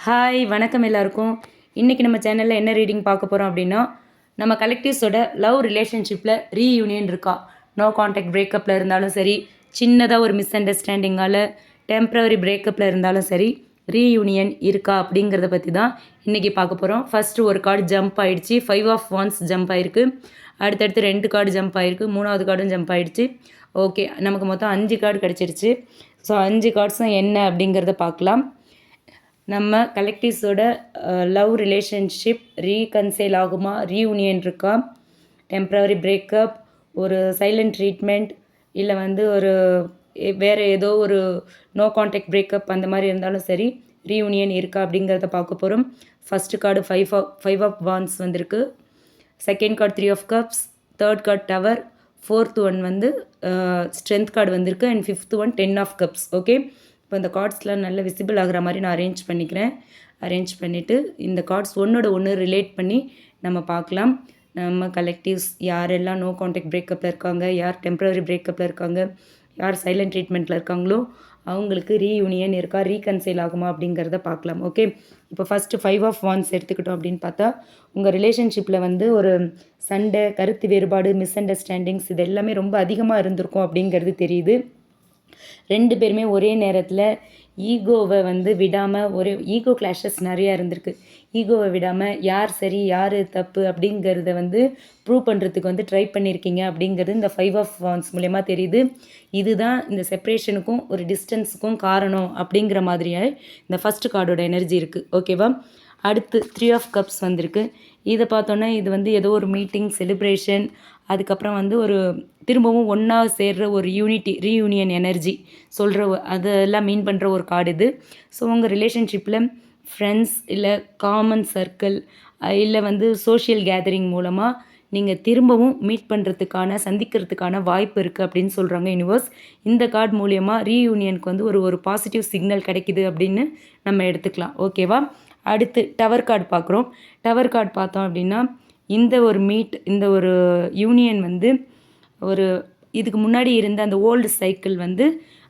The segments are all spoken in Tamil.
ஹாய் வணக்கம் எல்லாருக்கும். இன்றைக்கி நம்ம சேனலில் என்ன ரீடிங் பார்க்க போகிறோம் அப்படின்னா, நம்ம கலெக்டிவ்ஸோட லவ் ரிலேஷன்ஷிப்பில் ரீயூனியன் இருக்கா, நோ கான்டாக்ட் பிரேக்கப்பில் இருந்தாலும் சரி, சின்னதாக ஒரு மிஸ் அண்டர்ஸ்டாண்டிங்கால் டெம்ப்ரவரி பிரேக்கப்பில் இருந்தாலும் சரி, ரீயூனியன் இருக்கா அப்படிங்கிறத பற்றி தான் இன்றைக்கி பார்க்க போகிறோம். ஃபஸ்ட்டு ஒரு கார்டு ஜம்ப் ஆகிடுச்சு, 5 ஆஃப் வான்ஸ் ஜம்ப் ஆகிருக்கு. அடுத்தடுத்து 2 கார்டு ஜம்ப் ஆகிருக்கு, 3வது கார்டும் ஜம்ப் ஆகிடுச்சு. ஓகே, நமக்கு மொத்தம் 5 கார்டு கிடச்சிருச்சு. ஸோ 5 கார்ட்ஸும் என்ன அப்படிங்கிறத பார்க்கலாம். நம்ம கலெக்டிவ்ஸோட லவ் ரிலேஷன்ஷிப் ரீகன்சைல் ஆகுமா, ரீயூனியன் இருக்கா, டெம்ப்ரவரி பிரேக்கப், ஒரு சைலண்ட் ட்ரீட்மெண்ட், இல்லை ஒரு வேறு ஏதோ ஒரு நோ கான்டாக்ட் பிரேக்கப் அந்த மாதிரி இருந்தாலும் சரி, ரீயூனியன் இருக்கா அப்படிங்கிறத பார்க்க போகிறோம். ஃபஸ்ட்டு கார்டு 5 ஆஃப் வான்ஸ் வந்திருக்கு. Second card 3 of cups, third card tower, fourth one strength card வந்திருக்கு, and fifth one 10 of cups. Okay, இப்போ இந்த கார்ட்ஸ்லாம் நல்ல விசிபிள் ஆகிற மாதிரி நான் அரேஞ்ச் பண்ணிக்கிறேன். அரேஞ்ச் பண்ணிவிட்டு இந்த கார்ட்ஸ் ஒன்றோட ஒன்று ரிலேட் பண்ணி நம்ம பார்க்கலாம். நம்ம கலெக்டிவ்ஸ் யாரெல்லாம் நோ கான்டாக்ட் பிரேக்கப்பில் இருக்காங்க, யார் டெம்ப்ரவரி பிரேக்கப்பில் இருக்காங்க, யார் சைலண்ட் ட்ரீட்மெண்ட்டில் இருக்காங்களோ அவங்களுக்கு ரீயூனியன் இருக்கா, ரீகன்சைல் ஆகுமா அப்படிங்கிறத பார்க்கலாம். ஓகே, இப்போ ஃபஸ்ட்டு 5 ஆஃப் வான்ஸ் எடுத்துக்கிட்டோம் அப்படின்னு பார்த்தா, உங்கள் ரிலேஷன்ஷிப்பில் ஒரு சண்டை, கருத்து வேறுபாடு, மிஸ் அண்டர்ஸ்டாண்டிங்ஸ் இது எல்லாமே ரொம்ப அதிகமாக இருந்திருக்கும் அப்படிங்கிறது தெரியுது. 2 பேருமே ஒரே நேரத்தில் ஈகோவை விடாமல், ஒரு ஈகோ கிளாஷஸ் நிறையா இருந்திருக்கு. ஈகோவை விடாமல் யார் சரி யார் தப்பு அப்படிங்கிறத ப்ரூவ் பண்ணுறதுக்கு ட்ரை பண்ணியிருக்கீங்க அப்படிங்கிறது இந்த 5 ஆஃப் வான்ஸ் மூலயமா தெரியுது. இதுதான் இந்த செப்ரேஷனுக்கும் ஒரு டிஸ்டன்ஸுக்கும் காரணம் அப்படிங்கிற மாதிரியாக இந்த ஃபஸ்ட்டு கார்டோட எனர்ஜி இருக்குது. ஓகேவா, அடுத்து 3 ஆஃப் கப்ஸ் வந்திருக்கு. இதை பார்த்தோன்னா இது ஏதோ ஒரு மீட்டிங், செலிப்ரேஷன், அதுக்கப்புறம் ஒரு திரும்பவும் ஒன்றா சேர்கிற ஒரு ரீயூனியன் எனர்ஜி சொல்கிற அதெல்லாம் மீன் பண்ணுற ஒரு கார்டு இது. ஸோ உங்கள் ரிலேஷன்ஷிப்பில் ஃப்ரெண்ட்ஸ் இல்லை காமன் சர்க்கிள் இல்லை சோஷியல் கேதரிங் மூலமாக நீங்கள் திரும்பவும் மீட் பண்ணுறதுக்கான, சந்திக்கிறதுக்கான வாய்ப்பு இருக்குது அப்படின்னு சொல்கிறாங்க யூனிவர்ஸ். இந்த கார்டு மூலயமா ரீயூனியனுக்கு ஒரு பாசிட்டிவ் சிக்னல் கிடைக்குது அப்படின்னு நம்ம எடுத்துக்கலாம். ஓகேவா, அடுத்து டவர் கார்டு பார்க்குறோம். டவர் கார்டு பார்த்தோம் அப்படின்னா, இந்த ஒரு இந்த ஒரு யூனியன் ஒரு இதுக்கு முன்னாடி இருந்த அந்த ஓல்டு சைக்கிள்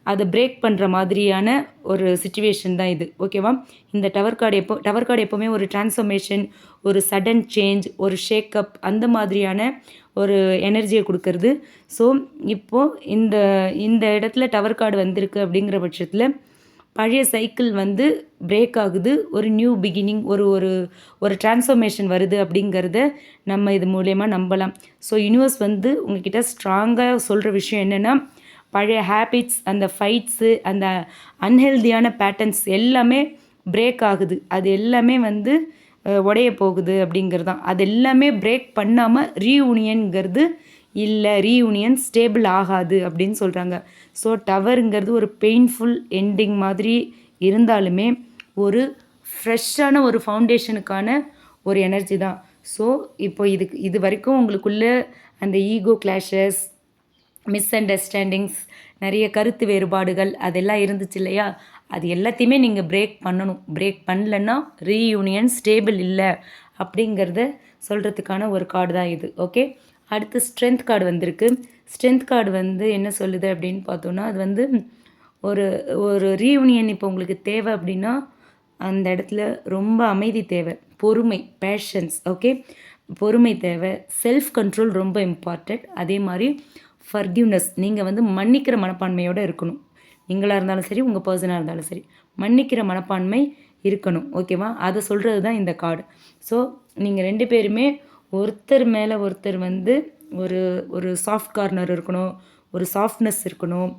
அதை பிரேக் பண்ணுற மாதிரியான ஒரு சிச்சுவேஷன் தான் இது. ஓகேவா, இந்த டவர் கார்டு எப்போவுமே ஒரு டிரான்ஸ்ஃபர்மேஷன், ஒரு சடன் சேஞ்ச், ஒரு ஷேக்கப் அந்த மாதிரியான ஒரு எனர்ஜியை கொடுக்கறது. ஸோ இப்போது இந்த இடத்துல டவர் கார்டு வந்திருக்கு அப்படிங்கிற பட்சத்தில் பழைய சைக்கிள் பிரேக் ஆகுது, ஒரு நியூ பிகினிங், ஒரு ஒரு டிரான்ஸ்ஃபர்மேஷன் வருது அப்படிங்கிறத நம்ம இது மூலயமா நம்பலாம். ஸோ யூனிவர்ஸ் உங்ககிட்ட ஸ்ட்ராங்காக சொல்கிற விஷயம் என்னென்னா, பழைய ஹேபிட்ஸ், அந்த ஃபைட்ஸு, அந்த அன்ஹெல்தியான பேட்டர்ன்ஸ் எல்லாமே பிரேக் ஆகுது. அது எல்லாமே உடைய போகுது அப்படிங்கிறது தான். அது எல்லாமே பிரேக் பண்ணாமல் ரீயூனியன்கிறது இல்லை, ரீயூனியன் ஸ்டேபிள் ஆகாது அப்படின்னு சொல்கிறாங்க. ஸோ டவருங்கிறது ஒரு பெயின்ஃபுல் எண்டிங் மாதிரி இருந்தாலுமே ஒரு ஃப்ரெஷ்ஷான ஒரு ஃபவுண்டேஷனுக்கான ஒரு எனர்ஜி தான். ஸோ இப்போ இது வரைக்கும் உங்களுக்குள்ள அந்த ஈகோ கிளாஷஸ், மிஸ் அண்டர்ஸ்டாண்டிங்ஸ், நிறைய கருத்து வேறுபாடுகள் அதெல்லாம் இருந்துச்சு இல்லையா, அது எல்லாத்தையுமே நீங்கள் பிரேக் பண்ணணும். பிரேக் பண்ணலன்னா ரீயூனியன் ஸ்டேபிள் இல்லை அப்படிங்கிறத சொல்கிறதுக்கான ஒரு கார்டு தான் இது. ஓகே, அடுத்து ஸ்ட்ரென்த் கார்டு வந்திருக்கு. ஸ்ட்ரென்த் கார்டு என்ன சொல்லுது அப்படின்னு பார்த்தோன்னா, அது ஒரு ஒரு ரீயூனியன் இப்போ உங்களுக்கு தேவை அப்படின்னா, அந்த இடத்துல ரொம்ப அமைதி தேவை, பொறுமை, பேஷன்ஸ். ஓகே, பொறுமை தேவை, செல்ஃப் கண்ட்ரோல் ரொம்ப இம்பார்ட்டண்ட். அதே மாதிரி ஃபர்கிவ்னஸ், நீங்கள் மன்னிக்கிற மனப்பான்மையோடு இருக்கணும். நீங்களாக இருந்தாலும் சரி, உங்கள் பர்சனாக இருந்தாலும் சரி, மன்னிக்கிற மனப்பான்மை இருக்கணும். ஓகேவா, அதை சொல்கிறது தான் இந்த கார்டு. ஸோ நீங்கள் 2 பேருமே ஒருத்தர் மேலே ஒருத்தர் ஒரு ஒரு சாஃப்ட் கார்னர் இருக்கணும், ஒரு சாஃப்ட்னஸ் இருக்கணும்,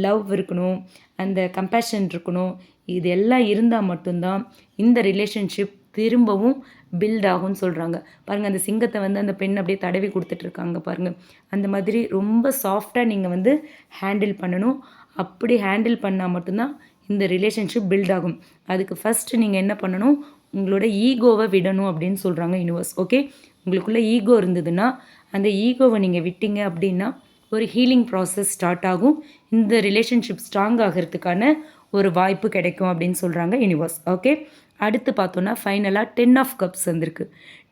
லவ் இருக்கணும், அந்த கம்பேஷன் இருக்கணும். இது எல்லாம் இருந்தால் மட்டும்தான் இந்த ரிலேஷன்ஷிப் திரும்பவும் பில்ட் ஆகும்னு சொல்கிறாங்க. பாருங்கள், அந்த சிங்கத்தை அந்த பெண் அப்படியே தடவி கொடுத்துட்ருக்காங்க பாருங்கள். அந்த மாதிரி ரொம்ப சாஃப்டாக நீங்கள் ஹேண்டில் பண்ணணும். அப்படி ஹேண்டில் பண்ணால் மட்டும்தான் இந்த ரிலேஷன்ஷிப் பில்ட் ஆகும். அதுக்கு ஃபஸ்ட்டு நீங்கள் என்ன பண்ணணும், உங்களோட ஈகோவை விடணும் அப்படின்னு சொல்கிறாங்க யூனிவர்ஸ். ஓகே, உங்களுக்குள்ளே ஈகோ இருந்ததுன்னா அந்த ஈகோவை நீங்கள் விட்டீங்க அப்படின்னா ஒரு ஹீலிங் ப்ராசஸ் ஸ்டார்ட் ஆகும். இந்த ரிலேஷன்ஷிப் ஸ்ட்ராங் ஆகிறதுக்கான ஒரு வாய்ப்பு கிடைக்கும் அப்படின்னு சொல்கிறாங்க யூனிவர்ஸ். ஓகே, அடுத்து பார்த்தோன்னா ஃபைனலாக 10 ஆஃப் கப்ஸ் வந்திருக்கு.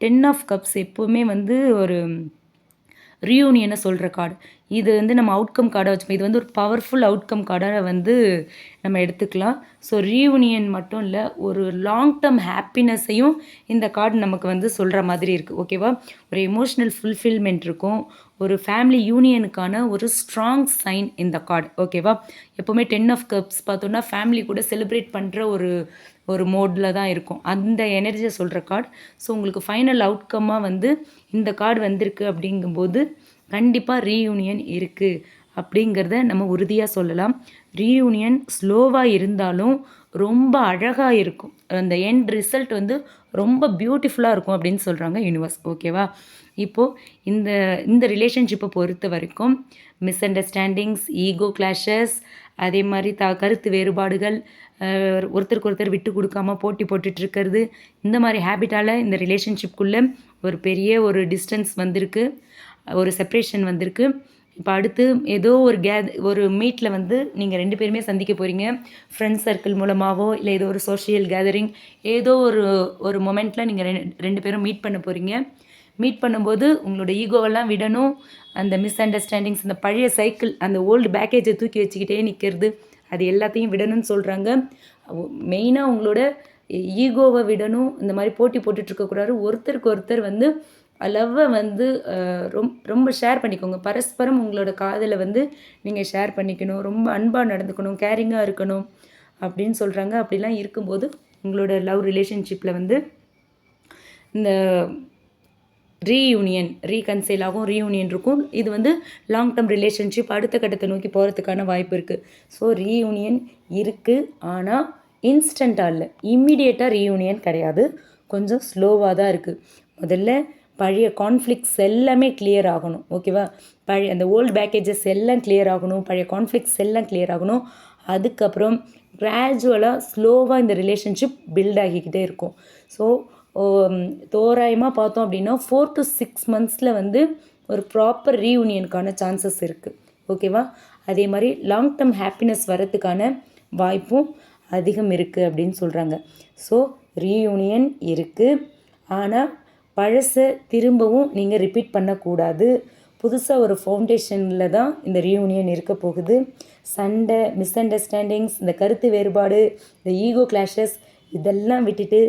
10 ஆஃப் கப்ஸ் எப்போவுமே ஒரு ரீயூனியனை சொல்கிற கார்டு. இது வந்து நம்ம அவுட்கம் கார்டாக வச்சுப்போம். இது வந்து ஒரு பவர்ஃபுல் அவுட்கம் கார்டாக வந்து நம்ம எடுத்துக்கலாம். ஸோ ரீயூனியன் மட்டும் இல்லை, ஒரு லாங் டேர்ம் ஹாப்பினஸையும் இந்த கார்டு நமக்கு வந்து சொல்கிற மாதிரி இருக்குது. ஓகேவா? ஒரு எமோஷ்னல் ஃபுல்ஃபில்மெண்ட் இருக்கும். ஒரு ஃபேமிலி யூனியனுக்கான ஒரு ஸ்ட்ராங் சைன் இந்த கார்டு. ஓகேவா? எப்போவுமே 10 ஆஃப் கப்ஸ் பார்த்தோன்னா ஃபேமிலி கூட செலிப்ரேட் பண்ணுற ஒரு மோடில் தான் இருக்கும். அந்த எனர்ஜியை சொல்கிற கார்டு. ஸோ உங்களுக்கு ஃபைனல் அவுட்கம்மாக வந்து இந்த கார்டு வந்திருக்கு அப்படிங்கும்போது கண்டிப்பாக ரீயூனியன் இருக்குது அப்படிங்கிறத நம்ம உறுதியாக சொல்லலாம். ரீயூனியன் ஸ்லோவாக இருந்தாலும் ரொம்ப அழகாக இருக்கும். அந்த எண்ட் ரிசல்ட் வந்து ரொம்ப பியூட்டிஃபுல்லாக இருக்கும் அப்படின்னு சொல்கிறாங்க யூனிவர்ஸ். ஓகேவா? இப்போது இந்த ரிலேஷன்ஷிப்பை பொறுத்த வரைக்கும் மிஸ் அண்டர்ஸ்டாண்டிங்ஸ், ஈகோ கிளாஷஸ், அதே மாதிரி கருத்து வேறுபாடுகள், ஒருத்தருக்கு ஒருத்தர் விட்டு கொடுக்காம போட்டி போட்டுட்டு இருக்கிறது, இந்த மாதிரி ஹேபிட்டால் இந்த ரிலேஷன்ஷிப்குள்ளே ஒரு பெரிய ஒரு டிஸ்டன்ஸ் வந்திருக்கு, ஒரு செப்ரேஷன் வந்திருக்கு. இப்போ அடுத்து ஏதோ ஒரு மீட்டில் வந்து நீங்கள் 2 பேருமே சந்திக்க போகிறீங்க. ஃப்ரெண்ட்ஸ் சர்க்கிள் மூலமாகவோ இல்லை ஏதோ ஒரு சோஷியல் கேதரிங், ஏதோ ஒரு மொமெண்ட்டில் நீங்கள் ரெண்டு பேரும் மீட் பண்ண போகிறீங்க. மீட் பண்ணும்போது உங்களோட ஈகோவெல்லாம் விடணும். அந்த மிஸ் அண்டர்ஸ்டாண்டிங்ஸ், அந்த பழைய சைக்கிள், அந்த ஓல்டு பேக்கேஜை தூக்கி வச்சுக்கிட்டே நிற்கிறது, அது எல்லாத்தையும் விடணும்னு சொல்கிறாங்க. மெயினாக உங்களோட ஈகோவை விடணும். இந்த மாதிரி போட்டி போட்டுட்ருக்கக்கூடாது. ஒருத்தருக்கு ஒருத்தர் வந்து லவ்வை வந்து ரொம்ப ஷேர் பண்ணிக்கோங்க. பரஸ்பரம் உங்களோட காதலை வந்து நீங்கள் ஷேர் பண்ணிக்கணும். ரொம்ப அன்பாக நடந்துக்கணும், கேரிங்காக இருக்கணும் அப்படின்னு சொல்கிறாங்க. அப்படிலாம் இருக்கும்போது உங்களோட லவ் ரிலேஷன்ஷிப்பில் வந்து இந்த ரீகன்சைல் ஆகும், ரீயூனியன் இருக்கும். இது வந்து லாங் டேர்ம் ரிலேஷன்ஷிப் அடுத்த கட்டத்தை நோக்கி போகிறதுக்கான வாய்ப்பு இருக்குது. ஸோ ரீயூனியன் இருக்குது, ஆனால் இன்ஸ்டண்ட்டாக இல்லை, இம்மிடியேட்டாக ரீயூனியன் கிடையாது. கொஞ்சம் ஸ்லோவாக தான் இருக்குது. முதல்ல பழைய கான்ஃப்ளிக்ஸ் எல்லாமே கிளியர் ஆகணும். ஓகேவா? பழைய அந்த ஓல்டு பேக்கேஜஸ் எல்லாம் கிளியர் ஆகணும், பழைய கான்ஃப்ளிக்ஸ் எல்லாம் கிளியர் ஆகணும். அதுக்கப்புறம் கிராஜுவலாக ஸ்லோவாக இந்த ரிலேஷன்ஷிப் பில்ட் ஆகிக்கிட்டே இருக்கும். ஸோ தோராயமாக பார்த்தோம் அப்படின்னா 4 to 6 months வந்து ஒரு ப்ராப்பர் ரீயூனியனுக்கான சான்சஸ் இருக்குது. ஓகேவா? அதே மாதிரி லாங் டேர்ம் ஹாப்பினஸ் வரத்துக்கான வாய்ப்பும் அதிகம் இருக்குது அப்படின்னு சொல்கிறாங்க. ஸோ ரீயூனியன் இருக்குது, ஆனால் பழசை திரும்பவும் நீங்கள் ரிப்பீட் பண்ணக்கூடாது. புதுசாக ஒரு ஃபவுண்டேஷனில் தான் இந்த ரீயூனியன் இருக்க போகுது. சண்டை, மிஸ் அண்டர்ஸ்டாண்டிங்ஸ், இந்த கருத்து வேறுபாடு, இந்த ஈகோ கிளாஷஸ் இதெல்லாம் விட்டுட்டு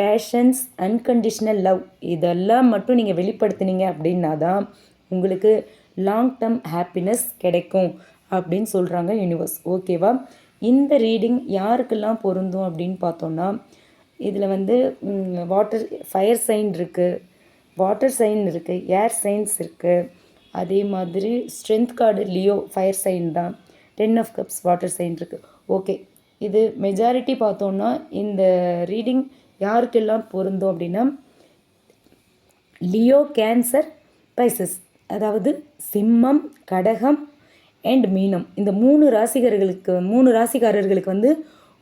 பேஷன்ஸ், அன்கண்டிஷ்னல் லவ் இதெல்லாம் மட்டும் நீங்கள் வெளிப்படுத்தினீங்க அப்படின்னா தான் உங்களுக்கு லாங் டேர்ம் ஹாப்பினஸ் கிடைக்கும் அப்படின்னு சொல்கிறாங்க யூனிவர்ஸ். ஓகேவா? இந்த ரீடிங் யாருக்கெல்லாம் பொருந்தும் அப்படின்னு பார்த்தோன்னா, இதில் வந்து ஃபயர் சைன் இருக்குது, வாட்டர் சைன் இருக்குது, ஏர் சைன்ஸ் இருக்குது. அதே மாதிரி strength card Leo fire sign தான், 10 of cups வாட்டர் சைன் இருக்குது. ஓகே, இது மெஜாரிட்டி பார்த்தோன்னா இந்த ரீடிங் யாருக்கெல்லாம் பொருந்தும் அப்படின்னா லியோ, கேன்சர், பைசஸ், அதாவது சிம்மம், கடகம் அண்ட் மீனம், இந்த 3 ராசிக்காரர்களுக்கு வந்து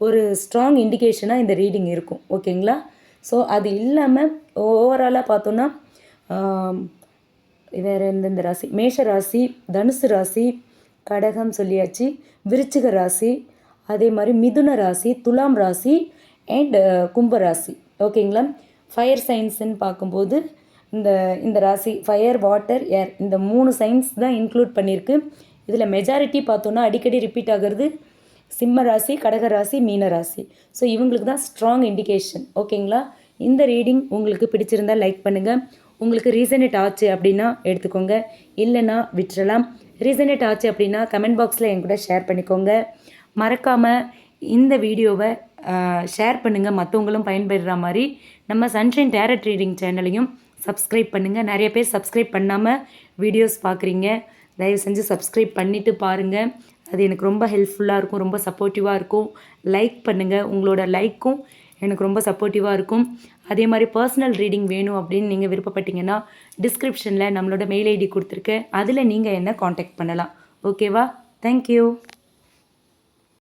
ஒரு ஸ்ட்ராங் இண்டிகேஷனாக இந்த ரீடிங் இருக்கும். ஓகேங்களா? ஸோ அது இல்லாமல் ஓவராலாக பார்த்தோன்னா வேறு எந்தெந்த ராசி, மேஷ ராசி, தனுசு ராசி, கடகம் சொல்லியாச்சு, விருச்சிக ராசி, அதே மாதிரி மிதுன ராசி, துலாம் ராசி அண்ட் கும்பராசி. ஓகேங்களா? ஃபயர் சைன்ஸ்ன்னு பார்க்கும்போது இந்த ராசி ஃபயர், வாட்டர், ஏர், இந்த 3 சைன்ஸ் தான் இன்க்ளூட் பண்ணியிருக்கு. இதில் மெஜாரிட்டி பார்த்தோன்னா அடிக்கடி ரிப்பீட் ஆகிறது சிம்ம ராசி, கடக ராசி, மீன ராசி. ஸோ இவங்களுக்கு தான் ஸ்ட்ராங் இண்டிகேஷன். ஓகேங்களா? இந்த ரீடிங் உங்களுக்கு பிடிச்சிருந்தால் லைக் பண்ணுங்கள். உங்களுக்கு ரீசனேட் ஆச்சு அப்படின்னா எடுத்துக்கோங்க, இல்லைன்னா விட்டுறலாம். ரீசனேட் ஆச்சு அப்படின்னா கமெண்ட் பாக்ஸில் என் கூட ஷேர் பண்ணிக்கோங்க. மறக்காமல் இந்த வீடியோவை ஷேர் பண்ணுங்கள், மற்றவங்களும் பயன்பெறுற மாதிரி. நம்ம சன்ஷைன் டேரட் ரீடிங் சேனலையும் சப்ஸ்கிரைப் பண்ணுங்கள். நிறைய பேர் சப்ஸ்கிரைப் பண்ணாமல் வீடியோஸ் பார்க்குறீங்க. தயவு செஞ்சு சப்ஸ்கிரைப் பண்ணிவிட்டு பாருங்கள். அது எனக்கு ரொம்ப ஹெல்ப்ஃபுல்லாக இருக்கும், ரொம்ப சப்போர்ட்டிவாக இருக்கும். லைக் பண்ணுங்கள், உங்களோட லைக்கும் எனக்கு ரொம்ப சப்போர்ட்டிவாக இருக்கும். அதே மாதிரி பர்சனல் ரீடிங் வேணும் அப்படின்னு நீங்கள் விருப்பப்பட்டீங்கன்னா டிஸ்கிரிப்ஷனில் நம்மளோட மெயில் ஐடி கொடுத்துருக்கேன், அதில் நீங்கள் என்ன காண்டாக்ட் பண்ணலாம். ஓகேவா? தேங்க்யூ.